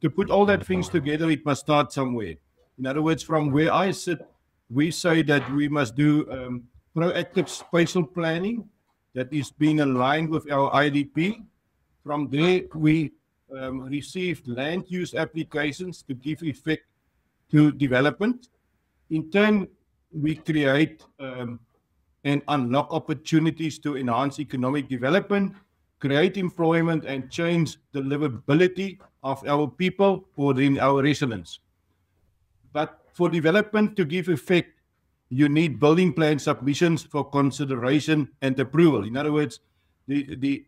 to put all that things together, it must start somewhere. In other words, from where I sit, we say that we must do proactive spatial planning that is being aligned with our IDP. From there, we received land use applications to give effect to development. In turn, we create and unlock opportunities to enhance economic development, create employment, and change the livability of our people or in our residents. But for development to give effect, you need building plan submissions for consideration and approval. In other words, the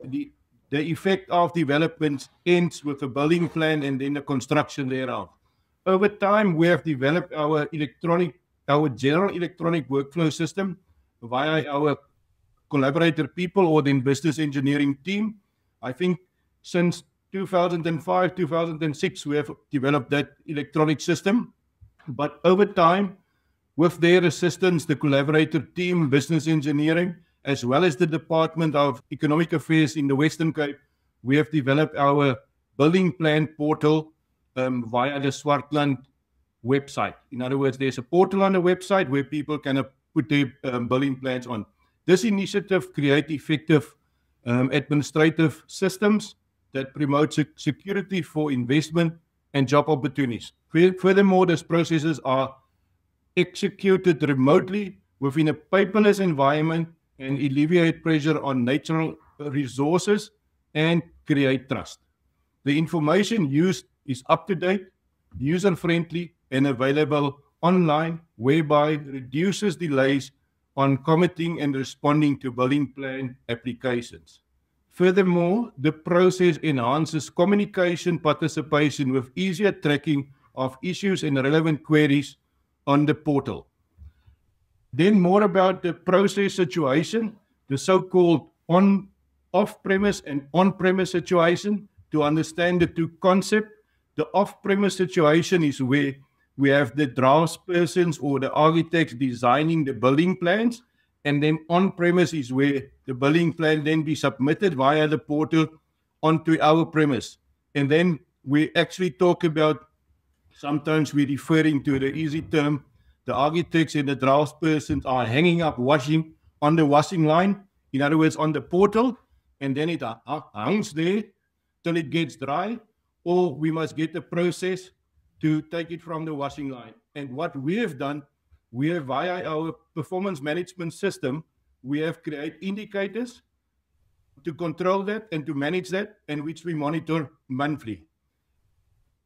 effect of development ends with a building plan and then the construction thereof. Over time, we have developed our general electronic workflow system via our collaborator people or the business engineering team. I think since 2005, 2006, we have developed that electronic system. But over time, with their assistance, the collaborator team, business engineering, as well as the Department of Economic Affairs in the Western Cape, we have developed our building plan portal via the Swartland website. In other words, there's a portal on the website where people can put their building plans on. This initiative creates effective administrative systems that promote security for investment and job opportunities. Furthermore, these processes are executed remotely within a paperless environment and alleviate pressure on natural resources and create trust. The information used is up-to-date, user-friendly, and available online, whereby reduces delays on committing and responding to building plan applications. Furthermore, the process enhances communication participation with easier tracking of issues and relevant queries on the portal. Then more about the process situation, the so-called off-premise and on-premise situation. To understand the two concepts, the off-premise situation is where we have the draftspersons or the architects designing the building plans, and then on-premise is where the building plan then be submitted via the portal onto our premise. And then we actually talk about, sometimes we're referring to the easy term, the architects and the draftspersons are hanging up washing on the washing line, in other words, on the portal, and then it hangs there till it gets dry, or we must get a process to take it from the washing line. And what we have done, we have via our performance management system, we have created indicators to control that and to manage that, and which we monitor monthly.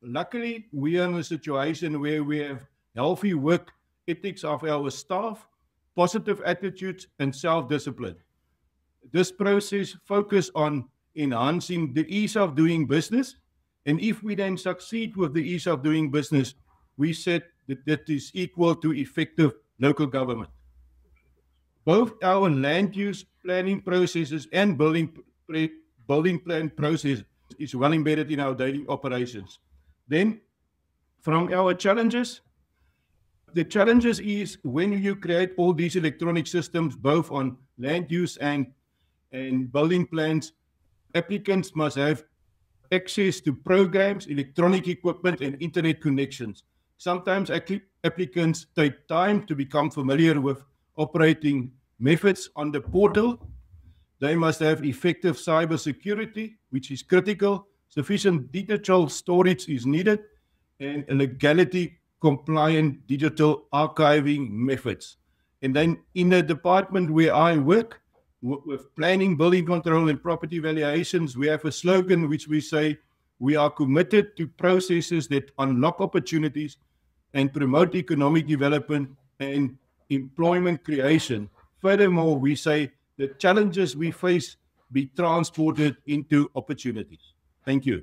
Luckily, we are in a situation where we have healthy work ethics of our staff, positive attitudes, and self-discipline. This process focuses on enhancing the ease of doing business. And if we then succeed with the ease of doing business, we said that that is equal to effective local government. Both our land use planning processes and building plan process is well embedded in our daily operations. Then, from our challenges, the challenges is when you create all these electronic systems, both on land use and building plans, applicants must have access to programs, electronic equipment, and internet connections. Sometimes applicants take time to become familiar with operating methods on the portal. They must have effective cyber security, which is critical. Sufficient digital storage is needed, and legality compliant digital archiving methods. And then in the department where I work, with planning, building control, and property valuations, we have a slogan which we say, we are committed to processes that unlock opportunities and promote economic development and employment creation. Furthermore, we say the challenges we face be transported into opportunities. Thank you.